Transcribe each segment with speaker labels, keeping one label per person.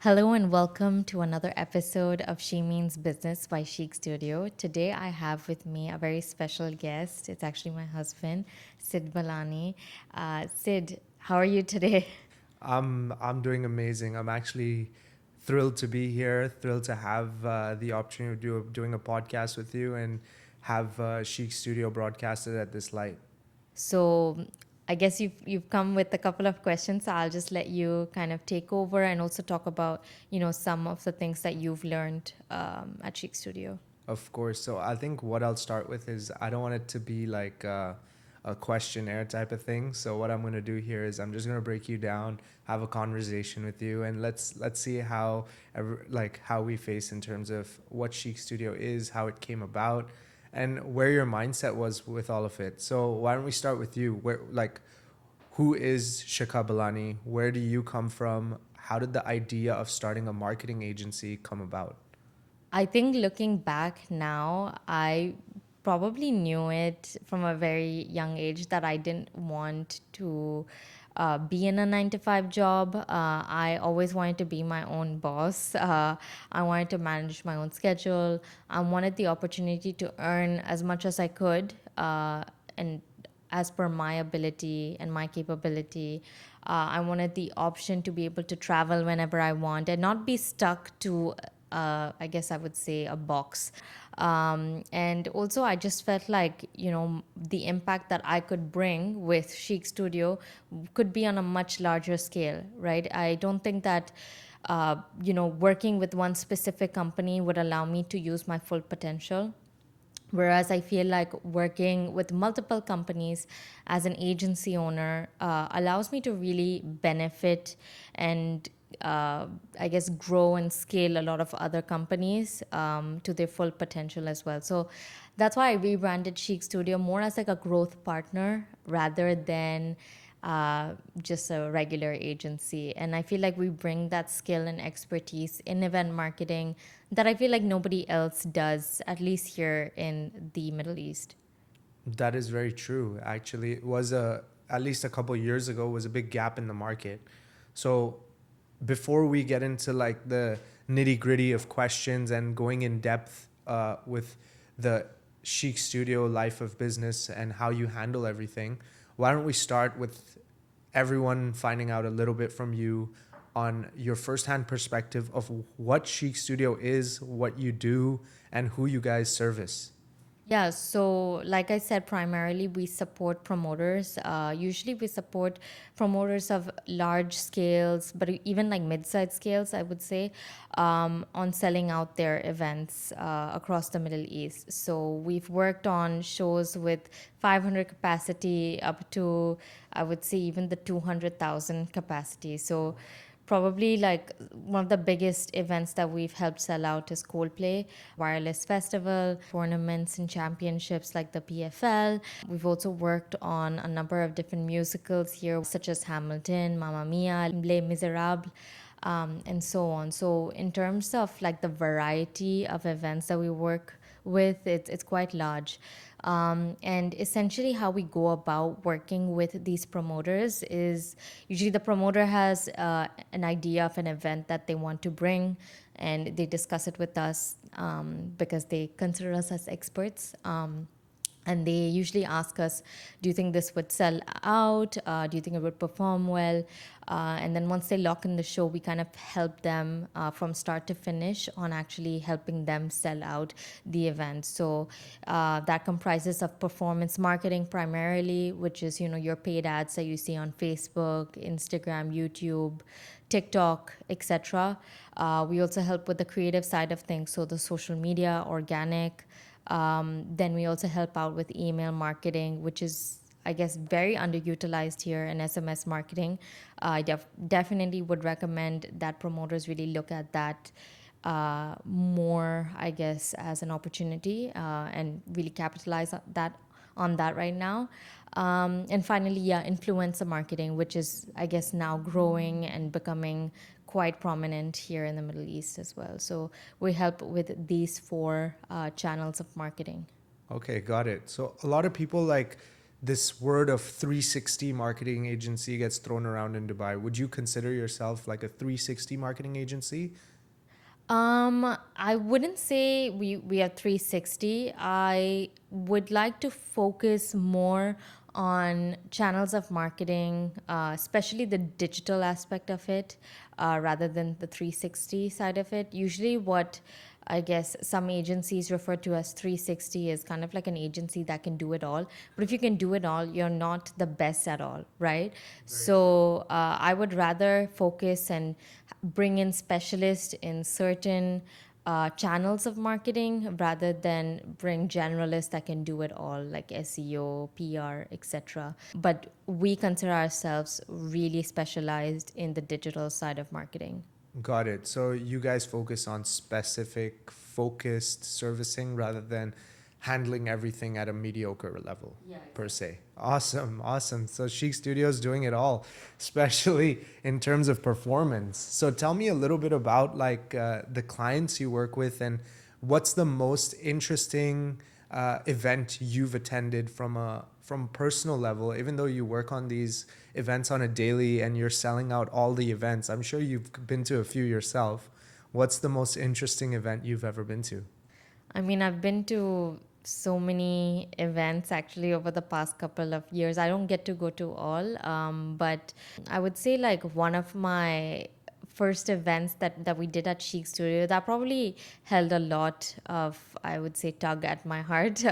Speaker 1: Hello and welcome to another episode of She Means Business by Chic Studio. Today I have with me a very special guest. It's actually my husband, Sid Balani. Sid, how are you today?
Speaker 2: I'm doing amazing. I'm actually thrilled to be here. Thrilled to have the opportunity of doing a podcast with you and have Chic Studio broadcasted at this light.
Speaker 1: So I guess you've come with a couple of questions. So I'll just let you kind of take over and also talk about some of the things that you've learned at Chic Studio.
Speaker 2: Of course. So I think what I'll start with is I don't want it to be like a questionnaire type of thing. So what I'm going to do here is I'm just going to break you down, have a conversation with you, and let's see how we face in terms of what Chic Studio is, how it came about, and where your mindset was with all of it. So why don't we start with you? Who is Shikha Balani? Where do you come from? How did the idea of starting a marketing agency come about?
Speaker 1: I think looking back now, I probably knew it from a very young age that I didn't want to be in a 9 to 5 job. I always wanted to be my own boss. I wanted to manage my own schedule. I wanted the opportunity to earn as much as I could and as per my ability and my capability. I wanted the option to be able to travel whenever I want and not be stuck to I guess I would say a box. And also, I just felt like, the impact that I could bring with Chic Studio could be on a much larger scale, right? I don't think that, working with one specific company would allow me to use my full potential. Whereas I feel like working with multiple companies as an agency owner allows me to really benefit and I guess grow and scale a lot of other companies to their full potential as well. So that's why I rebranded Chic Studio more as like a growth partner rather than just a regular agency. And I feel like we bring that skill and expertise in event marketing that I feel like nobody else does, at least here in the Middle East.
Speaker 2: That is very true. Actually, it was at least a couple years ago was a big gap in the market. So before we get into like the nitty gritty of questions and going in depth with the Chic Studio life of business and how you handle everything, why don't we start with everyone finding out a little bit from you on your firsthand perspective of what Chic Studio is, what you do, and who you guys service.
Speaker 1: Yeah, so like I said, primarily we support promoters. Usually we support promoters of large scales, but even like mid-sized scales, I would say, on selling out their events across the Middle East. So we've worked on shows with 500 capacity up to, I would say, even the 200,000 capacity. So probably like one of the biggest events that we've helped sell out is Coldplay, Wireless Festival, tournaments and championships like the PFL. We've also worked on a number of different musicals here, such as Hamilton, Mamma Mia, Les Miserables. And so on. So in terms of like the variety of events that we work with, it's quite large. And essentially, how we go about working with these promoters is usually the promoter has an idea of an event that they want to bring, and they discuss it with us because they consider us as experts. And they usually ask us, do you think this would sell out? Do you think it would perform well? And then once they lock in the show, we kind of help them from start to finish on actually helping them sell out the event. So that comprises of performance marketing primarily, which is, your paid ads that you see on Facebook, Instagram, YouTube, TikTok, etc. We also help with the creative side of things, so the social media, organic. Then we also help out with email marketing, which is, I guess, very underutilized here in SMS marketing. I definitely would recommend that promoters really look at that more, I guess, as an opportunity and really capitalize on that right now. And finally, yeah, influencer marketing, which is, I guess, now growing and becoming quite prominent here in the Middle East as well. So we help with these four channels of marketing.
Speaker 2: Okay, got it. So a lot of people like this word of 360 marketing agency gets thrown around in Dubai. Would you consider yourself like a 360 marketing agency?
Speaker 1: I wouldn't say we are 360. I would like to focus more on channels of marketing, especially the digital aspect of it, rather than the 360 side of it. Usually, what I guess some agencies refer to as 360 is kind of like an agency that can do it all. But if you can do it all, you're not the best at all, right? So I would rather focus and bring in specialists in certain channels of marketing rather than bring generalists that can do it all, like SEO, PR, etc. But we consider ourselves really specialized in the digital side of marketing.
Speaker 2: Got it. So you guys focus on specific, focused servicing rather than handling everything at a mediocre level,
Speaker 1: Yeah,
Speaker 2: per
Speaker 1: exactly.
Speaker 2: se. Awesome, awesome. So Chic Studio's doing it all, especially in terms of performance. So tell me a little bit about like the clients you work with and what's the most interesting event you've attended from personal level, even though you work on these events on a daily and you're selling out all the events. I'm sure you've been to a few yourself. What's the most interesting event you've ever been to?
Speaker 1: I mean, I've been to so many events actually over the past couple of years. I don't get to go to all, but I would say like one of my first events that we did at Chic Studio that probably held a lot of, I would say, tug at my heart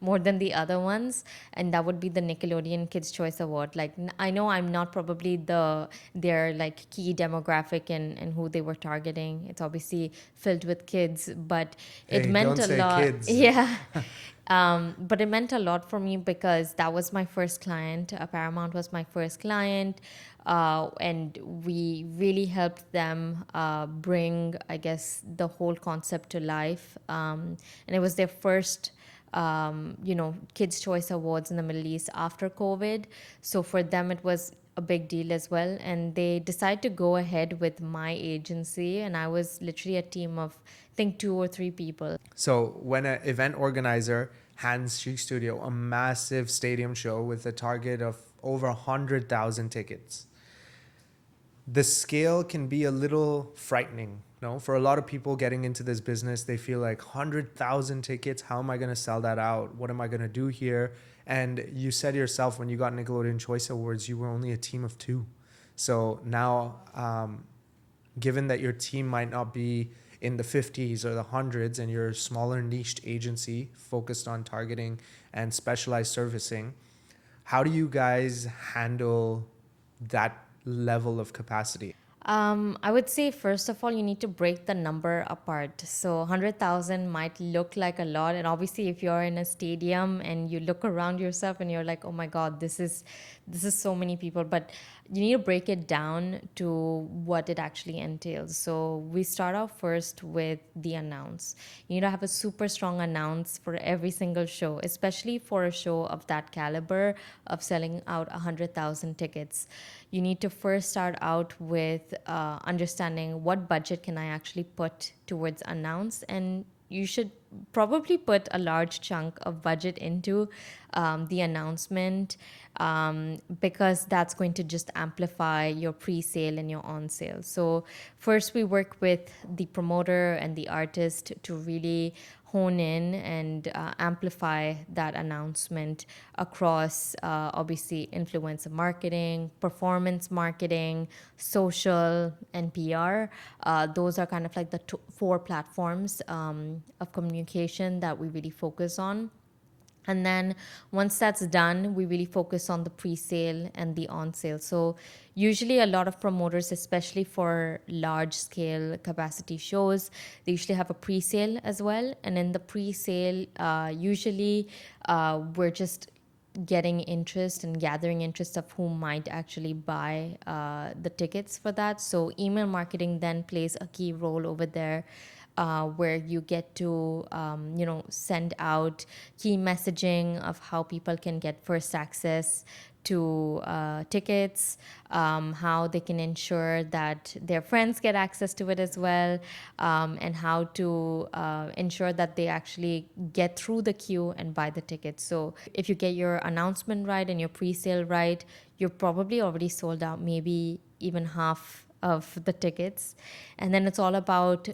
Speaker 1: more than the other ones, and that would be the Nickelodeon Kids Choice Award. Like I know I'm not probably their like key demographic and who they were targeting. It's obviously filled with kids, but it
Speaker 2: Hey,
Speaker 1: meant
Speaker 2: don't
Speaker 1: a
Speaker 2: say
Speaker 1: lot.
Speaker 2: kids.
Speaker 1: Yeah. But it meant a lot for me because that was my first client. Paramount was my first client. And we really helped them bring, I guess, the whole concept to life. And it was their first, Kids' Choice Awards in the Middle East after COVID. So for them, it was a big deal as well. And they decided to go ahead with my agency. And I was literally a team of, I think, 2 or 3 people.
Speaker 2: So when an event organizer hands Chic Studio a massive stadium show with a target of over 100,000 tickets, the scale can be a little frightening. No, for a lot of people getting into this business, they feel like 100,000 tickets. How am I going to sell that out? What am I going to do here? And you said yourself when you got Nickelodeon Choice Awards, you were only a team of two. So now, given that your team might not be in the 50s or the hundreds and you're a smaller niched agency focused on targeting and specialized servicing, how do you guys handle that level of capacity?
Speaker 1: I would say, first of all, you need to break the number apart. So, 100,000 might look like a lot. And obviously, if you're in a stadium and you look around yourself and you're like, oh my God, this is so many people. But you need to break it down to what it actually entails. So, we start off first with the announce. You need to have a super strong announce for every single show, especially for a show of that caliber of selling out 100,000 tickets. You need to first start out with understanding what budget can I actually put towards announce, and you should probably put a large chunk of budget into the announcement, because that's going to just amplify your pre-sale and your on-sale. So first we work with the promoter and the artist to really hone in and amplify that announcement across obviously influencer marketing, performance marketing, social, and PR. Those are kind of like the four platforms of communication that we really focus on. And then once that's done, we really focus on the pre-sale and the on-sale. So usually a lot of promoters, especially for large scale capacity shows, they usually have a pre-sale as well. And in the pre-sale, usually we're just getting interest and gathering interest of who might actually buy the tickets for that. So email marketing then plays a key role over there, where you get to send out key messaging of how people can get first access to tickets, how they can ensure that their friends get access to it as well, and how to ensure that they actually get through the queue and buy the tickets. So if you get your announcement right and your pre-sale right, you're probably already sold out, maybe even half of the tickets. And then it's all about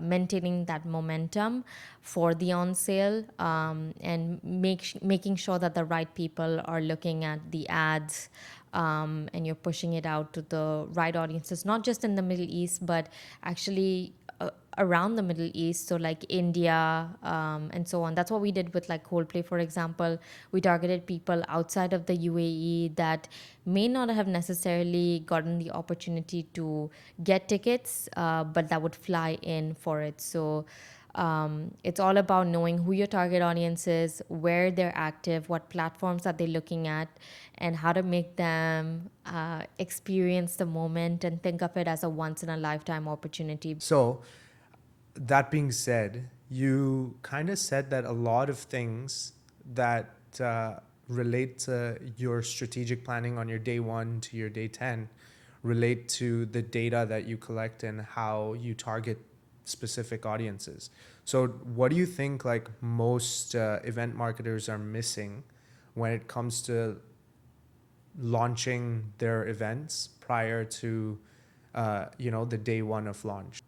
Speaker 1: maintaining that momentum for the on sale, and making sure that the right people are looking at the ads, and you're pushing it out to the right audiences, not just in the Middle East, but actually around the Middle East, so like India, and so on. That's what we did with like Coldplay, for example. We targeted people outside of the UAE that may not have necessarily gotten the opportunity to get tickets, but that would fly in for it. So it's all about knowing who your target audience is, where they're active, what platforms are they looking at, and how to make them experience the moment and think of it as a once in a lifetime opportunity.
Speaker 2: So, that being said, you kind of said that a lot of things that relate to your strategic planning on your day one to your day 10 relate to the data that you collect and how you target specific audiences. So, what do you think like most event marketers are missing when it comes to launching their events prior to the day one of launch?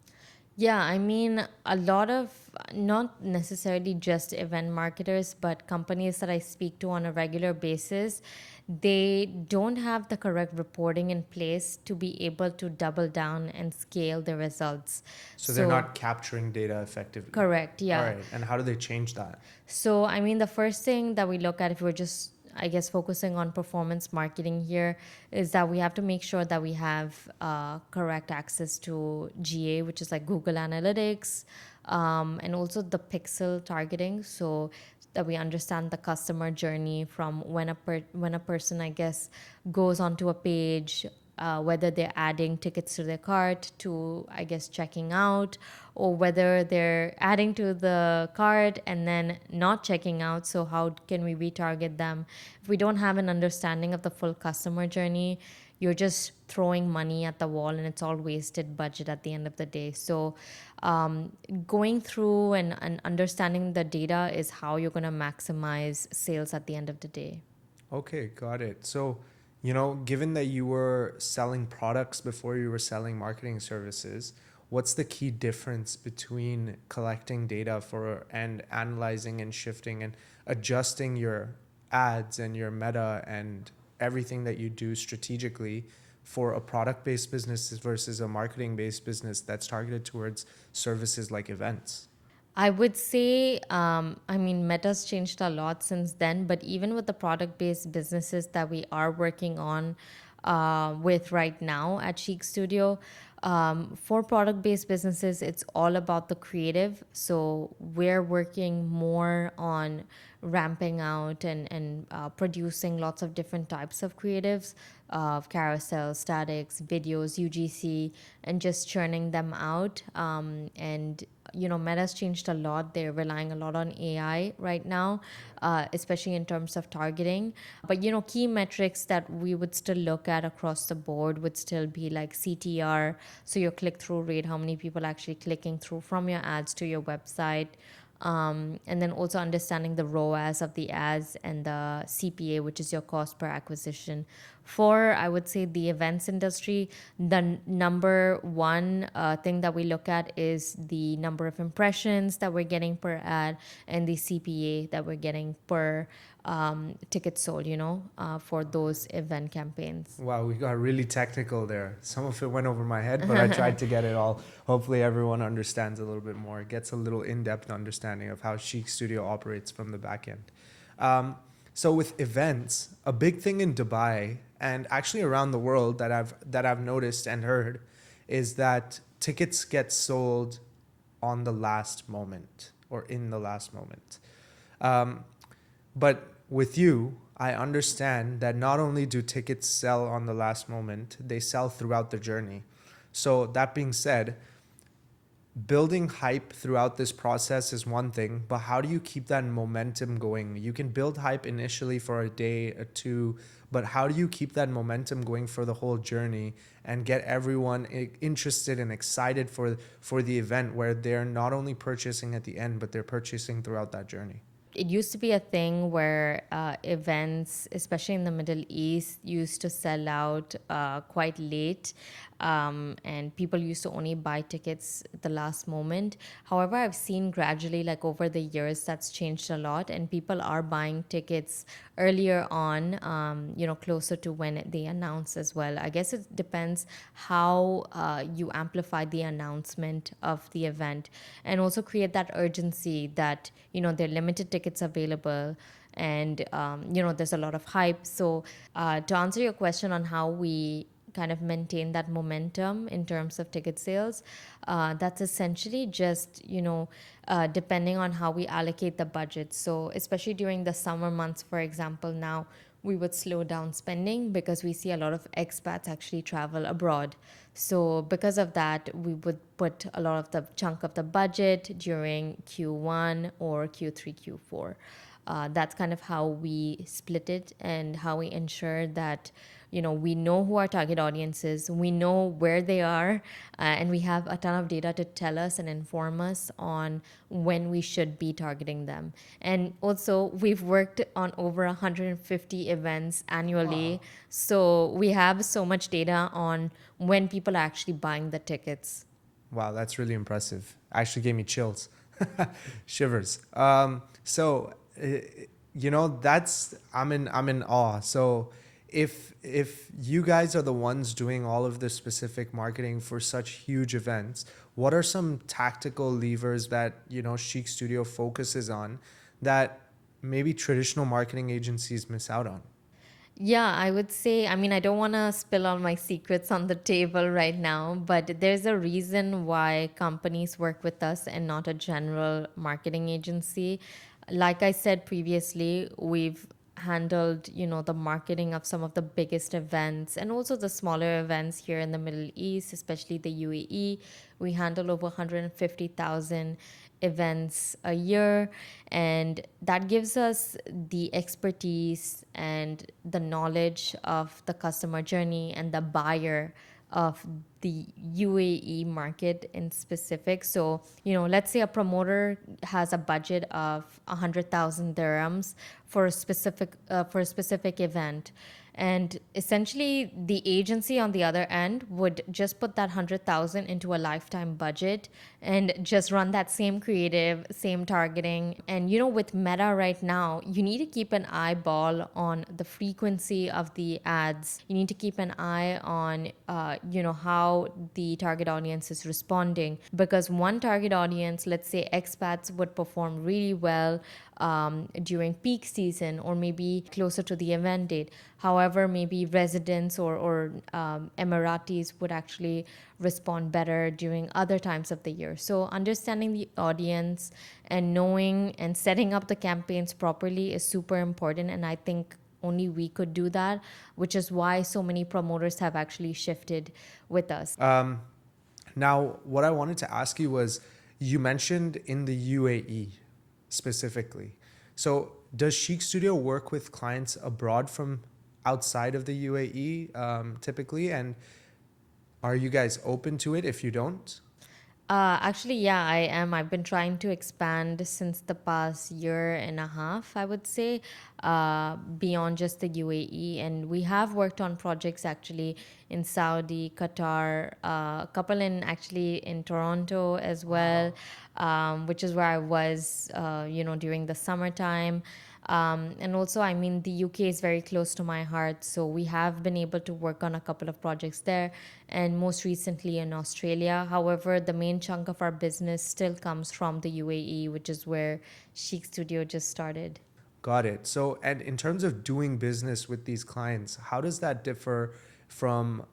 Speaker 1: Yeah, I mean, a lot of, not necessarily just event marketers, but companies that I speak to on a regular basis, they don't have the correct reporting in place to be able to double down and scale the results.
Speaker 2: So they're
Speaker 1: So,
Speaker 2: not capturing data effectively.
Speaker 1: correct,
Speaker 2: All
Speaker 1: yeah.
Speaker 2: right. And how do they change that?
Speaker 1: So, I mean, the first thing that we look at, if we're just, I guess, focusing on performance marketing here, is that we have to make sure that we have correct access to GA, which is like Google Analytics, and also the pixel targeting. So that we understand the customer journey from when a person, I guess, goes onto a page, whether they're adding tickets to their cart to, I guess, checking out, or whether they're adding to the cart and then not checking out. So, how can we retarget them? If we don't have an understanding of the full customer journey, you're just throwing money at the wall and it's all wasted budget at the end of the day. So, going through and understanding the data is how you're going to maximize sales at the end of the day.
Speaker 2: Okay, got it. So, given that you were selling products before you were selling marketing services, what's the key difference between collecting data for and analyzing and shifting and adjusting your ads and your meta and everything that you do strategically for a product-based business versus a marketing-based business that's targeted towards services like events?
Speaker 1: I would say, I mean, Meta's changed a lot since then, but even with the product based businesses that we are working on with right now at Chic Studio, for product based businesses, it's all about the creative. So we're working more on ramping out and producing lots of different types of creatives, carousel, statics, videos, UGC, and just churning them out. And Meta's changed a lot. They're relying a lot on AI right now, especially in terms of targeting. But key metrics that we would still look at across the board would still be like CTR, so your click through rate, how many people actually clicking through from your ads to your website. And then also understanding the ROAS of the ads and the CPA, which is your cost per acquisition. For, I would say, the events industry, the number one thing that we look at is the number of impressions that we're getting per ad and the CPA that we're getting per ticket sold, for those event campaigns.
Speaker 2: Wow, we got really technical there. Some of it went over my head, but I tried to get it all. Hopefully, everyone understands a little bit more, gets a little in-depth understanding of how Chic Studio operates from the back end. So with events, a big thing in Dubai and actually around the world that I've noticed and heard is that tickets get sold on the last moment or in the last moment. But with you, I understand that not only do tickets sell on the last moment, they sell throughout the journey. So that being said, building hype throughout this process is one thing, but how do you keep that momentum going? You can build hype initially for a day or two, but how do you keep that momentum going for the whole journey and get everyone interested and excited for the event where they're not only purchasing at the end, but they're purchasing throughout that journey?
Speaker 1: It used to be a thing where events, especially in the Middle East, used to sell out quite late, and people used to only buy tickets at the last moment. However, I've seen gradually, like over the years, that's changed a lot, and people are buying tickets earlier on, closer to when they announce as well. I guess it depends how you amplify the announcement of the event, and also create that urgency that, there are limited tickets available, and there's a lot of hype. So to answer your question on how we kind of maintain that momentum in terms of ticket sales, that's essentially just, depending on how we allocate the budget. So especially during the summer months, for example, now we would slow down spending because we see a lot of expats actually travel abroad. So because of that, we would put a lot of the chunk of the budget during Q1 or Q3, Q4. That's kind of how we split it, and how we ensure that, we know who our target audience is, we know where they are, and we have a ton of data to tell us and inform us on when we should be targeting them. And also, we've worked on over 150 events annually.
Speaker 2: Wow.
Speaker 1: So we have so much data on when people are actually buying the tickets.
Speaker 2: Wow, that's really impressive. Actually gave me chills, shivers. Uh, that's I'm in awe. So if you guys are the ones doing all of the specific marketing for such huge events, what are some tactical levers that Chic Studio focuses on that maybe traditional marketing agencies miss out on?
Speaker 1: Yeah, I would say, I mean, I don't want to spill all my secrets on the table right now, but there's a reason why companies work with us and not a general marketing agency. Like I said previously, we've handled, the marketing of some of the biggest events and also the smaller events here in the Middle East, especially the UAE. We handle over 150,000 events a year, and that gives us the expertise and the knowledge of the customer journey and the buyer of the UAE market in specific. So, let's say a promoter has a budget of 100,000 dirhams for a specific event. And essentially, the agency on the other end would just put that 100,000 into a lifetime budget and just run that same creative, same targeting. And, with Meta right now, you need to keep an eyeball on the frequency of the ads. You need to keep an eye on, how the target audience is responding. Because one target audience, let's say expats, would perform really well during peak season or maybe closer to the event date. However, maybe residents or Emiratis would actually respond better during other times of the year. So, understanding the audience and knowing and setting up the campaigns properly is super important. And I think only we could do that, which is why so many promoters have actually shifted with us.
Speaker 2: Now, what I wanted to ask you was, you mentioned in the UAE specifically. So, does Chic Studio work with clients abroad from outside of the UAE typically? And are you guys open to it if you don't?
Speaker 1: Actually, yeah, I am. I've been trying to expand since the past year and a half, I would say, beyond just the UAE. And we have worked on projects actually in Saudi, Qatar, a couple in actually in Toronto as well,
Speaker 2: Wow.
Speaker 1: which is where I was, during the summertime. And also, I mean, the UK is very close to my heart. So we have been able to work on a couple of projects there, and most recently in Australia. However, the main chunk of our business still comes from the UAE, which is where Chic Studio just started.
Speaker 2: Got it. So, and in terms of doing business with these clients, how does that differ from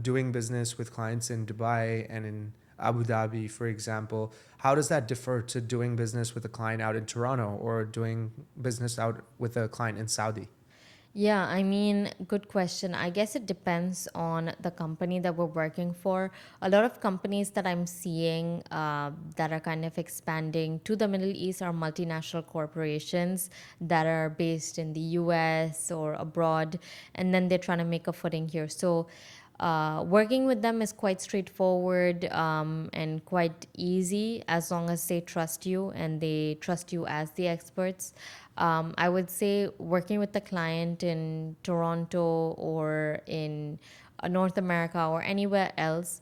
Speaker 2: doing business with clients in Dubai and in Abu Dhabi, for example? How does that differ to doing business with a client out in Toronto or doing business out with a client in Saudi?
Speaker 1: Yeah, I mean, good question. I guess it depends on the company that we're working for. A lot of companies that I'm seeing that are kind of expanding to the Middle East are multinational corporations that are based in the US or abroad, and then they're trying to make a footing here. So, working with them is quite straightforward and quite easy as long as they trust you and they trust you as the experts. I would say working with the client in Toronto or in North America or anywhere else,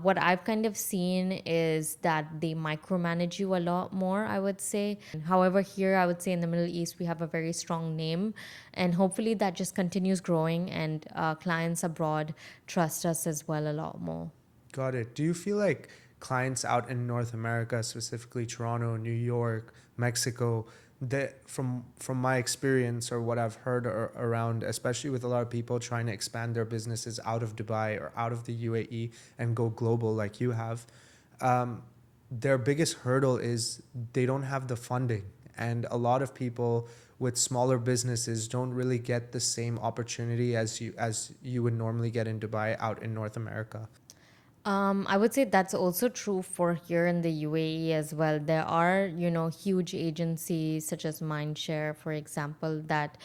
Speaker 1: what I've kind of seen is that they micromanage you a lot more, I would say. However, here, I would say in the Middle East, we have a very strong name, and hopefully that just continues growing, and clients abroad trust us as well a lot more.
Speaker 2: Got it. Do you feel like clients out in North America, specifically Toronto, New York, Mexico, that from my experience or what I've heard around, especially with a lot of people trying to expand their businesses out of Dubai or out of the UAE and go global like you have, um, their biggest hurdle is they don't have the funding, and a lot of people with smaller businesses don't really get the same opportunity as you would normally get in Dubai out in North America.
Speaker 1: I would say that's also true for here in the UAE as well. There are, huge agencies such as Mindshare, for example, that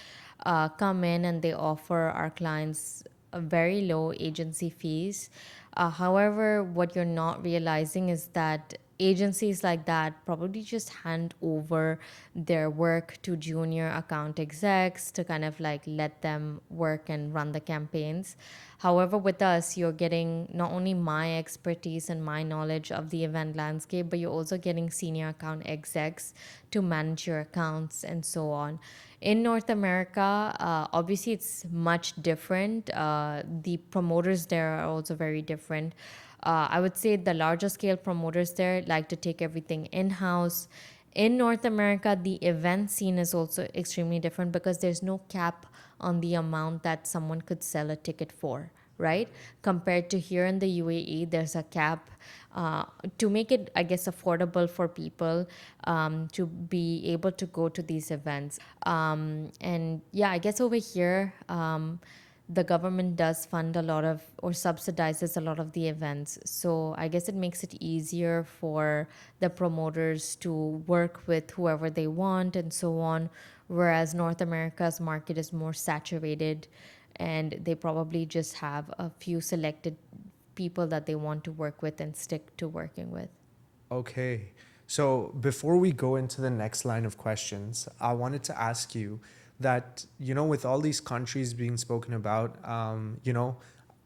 Speaker 1: come in and they offer our clients a very low agency fees. However, what you're not realizing is that agencies like that probably just hand over their work to junior account execs to kind of like let them work and run the campaigns. However, with us, you're getting not only my expertise and my knowledge of the event landscape, but you're also getting senior account execs to manage your accounts and so on. In North America, obviously it's much different. The promoters there are also very different. I would say the larger scale promoters there like to take everything in house. In North America, the event scene is also extremely different because there's no cap on the amount that someone could sell a ticket for, right? Compared to here in the UAE, there's a cap uh, to make it, I guess, affordable for people to be able to go to these events. And yeah, I guess over here, the government does fund a lot of or subsidizes a lot of the events. So I guess it makes it easier for the promoters to work with whoever they want and so on. Whereas North America's market is more saturated and they probably just have a few selected people that they want to work with and stick to working with.
Speaker 2: Okay. So before we go into the next line of questions, I wanted to ask you that, with all these countries being spoken about,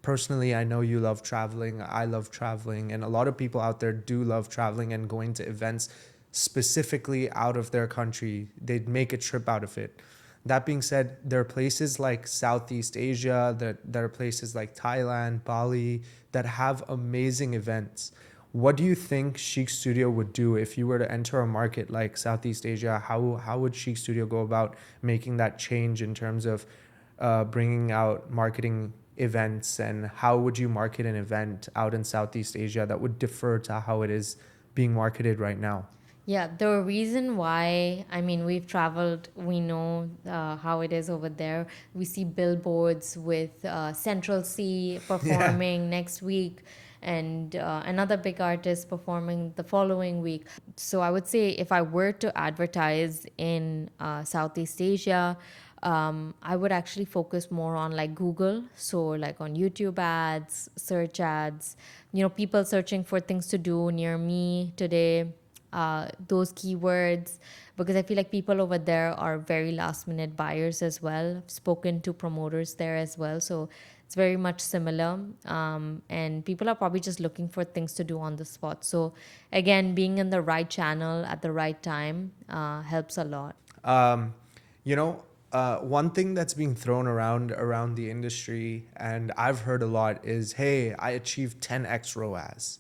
Speaker 2: personally, I know you love traveling. I love traveling. And a lot of people out there do love traveling and going to events specifically out of their country. They'd make a trip out of it. That being said, there are places like Southeast Asia, there are places like Thailand, Bali that have amazing events. What do you think Chic Studio would do if you were to enter a market like Southeast Asia? How would Chic Studio go about making that change in terms of bringing out marketing events, and how would you market an event out in Southeast Asia that would differ to how it is being marketed right now?
Speaker 1: Yeah, the reason why, I mean, we've traveled, we know how it is over there. We see billboards with Central C
Speaker 2: Yeah.
Speaker 1: performing next week and another big artist performing the following week. So I would say if I were to advertise in Southeast Asia, I would actually focus more on like Google. So, like on YouTube ads, search ads, people searching for things to do near me today, those keywords, because I feel like people over there are very last minute buyers as well. I've spoken to promoters there as well. So it's very much similar. And people are probably just looking for things to do on the spot. So again, being in the right channel at the right time helps a lot.
Speaker 2: Um, you know, One thing that's being thrown around the industry, and I've heard a lot, is, "Hey, I achieved 10x ROAS."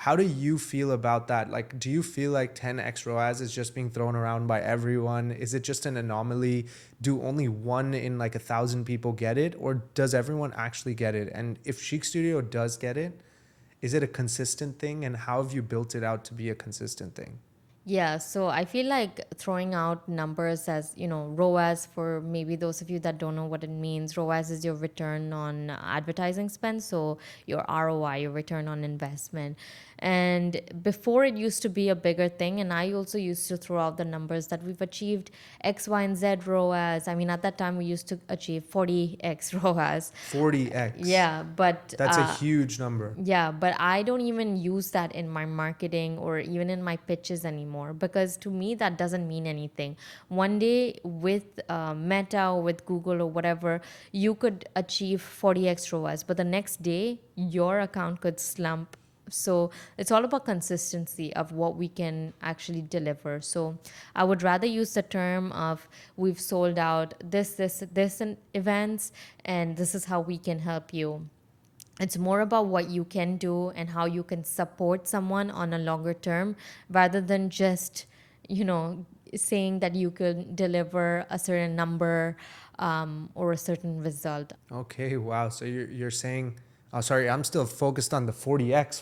Speaker 2: How do you feel about that? Like, do you feel like 10x ROAS is just being thrown around by everyone? Is it just an anomaly? Do only one in like 1,000 people get it, or does everyone actually get it? And if Chic Studio does get it, is it a consistent thing? And how have you built it out to be a consistent thing?
Speaker 1: Yeah, so I feel like throwing out numbers as, ROAS, for maybe those of you that don't know what it means. ROAS is your return on advertising spend, so your ROI, your return on investment. And before it used to be a bigger thing, and I also used to throw out the numbers that we've achieved X, Y, and Z ROAS. I mean, at that time we used to achieve 40x ROAS.
Speaker 2: 40x.
Speaker 1: Yeah, but
Speaker 2: That's a huge number.
Speaker 1: yeah, but I don't even use that in my marketing or even in my pitches anymore, because to me that doesn't mean anything. One day with Meta or with Google or whatever, you could achieve 40x ROAS, but the next day your account could slump. So it's all about consistency of what we can actually deliver. So I would rather use the term of we've sold out this in events, and this is how we can help you. It's more about what you can do and how you can support someone on a longer term, rather than just, you know, saying that you can deliver a certain number, or a certain result.
Speaker 2: Okay, wow. So you're saying, oh, sorry, I'm still focused on the 40x.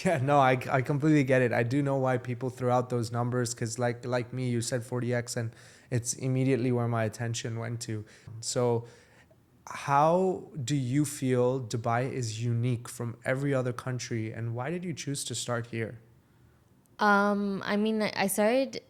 Speaker 2: Yeah, no, I completely get it. I do know why people throw out those numbers because, like me, you said 40x, and it's immediately where my attention went to. So, how do you feel Dubai is unique from every other country, and why did you choose to start here?
Speaker 1: I mean, I started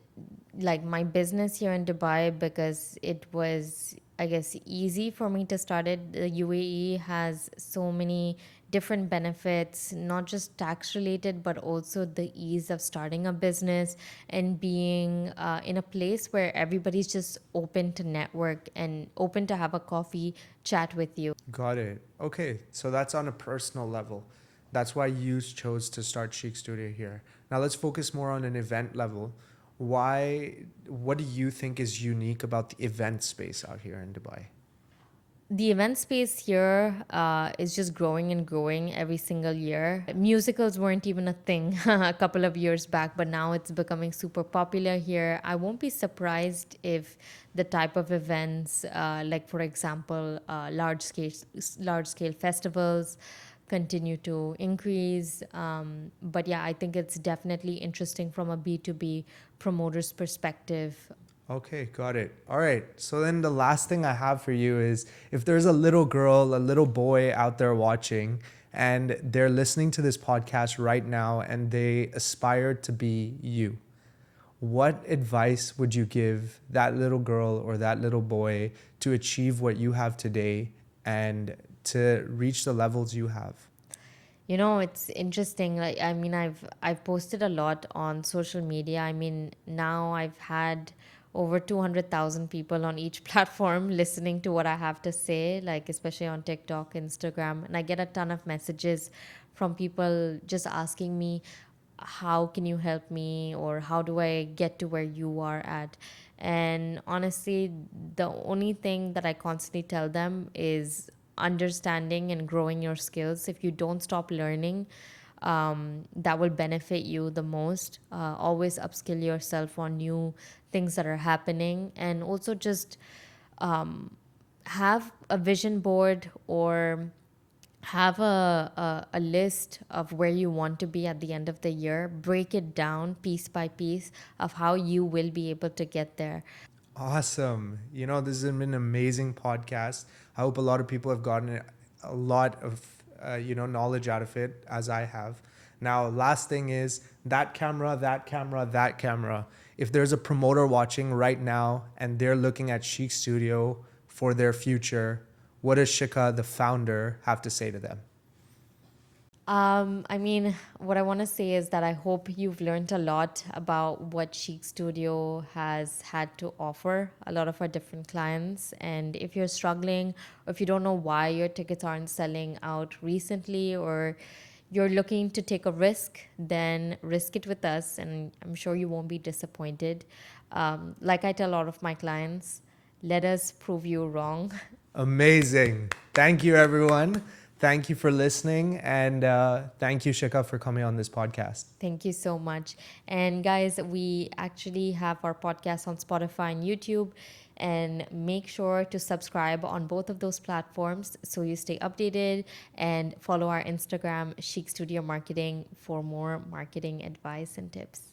Speaker 1: like my business here in Dubai because it was, I guess, easy for me to start it. The UAE has so many different benefits, not just tax related, but also the ease of starting a business and being in a place where everybody's just open to network and open to have a coffee chat with you.
Speaker 2: Got it. Okay, so that's on a personal level. That's why you chose to start Chic Studio here. Now let's focus more on an event level. What do you think is unique about the event space out here in Dubai?
Speaker 1: The event space here is just growing and growing every single year. Musicals weren't even a thing a couple of years back, but now it's becoming super popular here. I won't be surprised if the type of events, like for example, large scale festivals, continue to increase. But yeah, I think it's definitely interesting from a B2B promoter's perspective.
Speaker 2: Okay, got it. All right. So then the last thing I have for you is if there's a little girl, a little boy out there watching, and they're listening to this podcast right now and they aspire to be you, what advice would you give that little girl or that little boy to achieve what you have today and to reach the levels you have?
Speaker 1: It's interesting. Like, I mean, I've posted a lot on social media. I mean, now I've had over 200,000 people on each platform listening to what I have to say, like especially on TikTok, Instagram, and I get a ton of messages from people just asking me, how can you help me, or how do I get to where you are at? And honestly, the only thing that I constantly tell them is understanding and growing your skills. If you don't stop learning, that will benefit you the most. Always upskill yourself on new things that are happening, and also just have a vision board, or have a list of where you want to be at the end of the year. Break it down piece by piece of how you will be able to get there.
Speaker 2: Awesome. This has been an amazing podcast. I hope a lot of people have gotten a lot of, knowledge out of it as I have. Now, last thing is that camera, that camera, that camera. If there's a promoter watching right now and they're looking at Chic Studio for their future, what does Shika, the founder, have to say to them?
Speaker 1: I mean, what I want to say is that I hope you've learned a lot about what Chic Studio has had to offer a lot of our different clients. And if you're struggling, or if you don't know why your tickets aren't selling out recently, or you're looking to take a risk, then risk it with us, and I'm sure you won't be disappointed. Like I tell a lot of my clients, let us prove you wrong.
Speaker 2: Amazing. Thank you, everyone. Thank you for listening. And thank you, Shika, for coming on this podcast.
Speaker 1: Thank you so much. And guys, we actually have our podcast on Spotify and YouTube. And make sure to subscribe on both of those platforms so you stay updated, and follow our Instagram, Chic Studio Marketing, for more marketing advice and tips.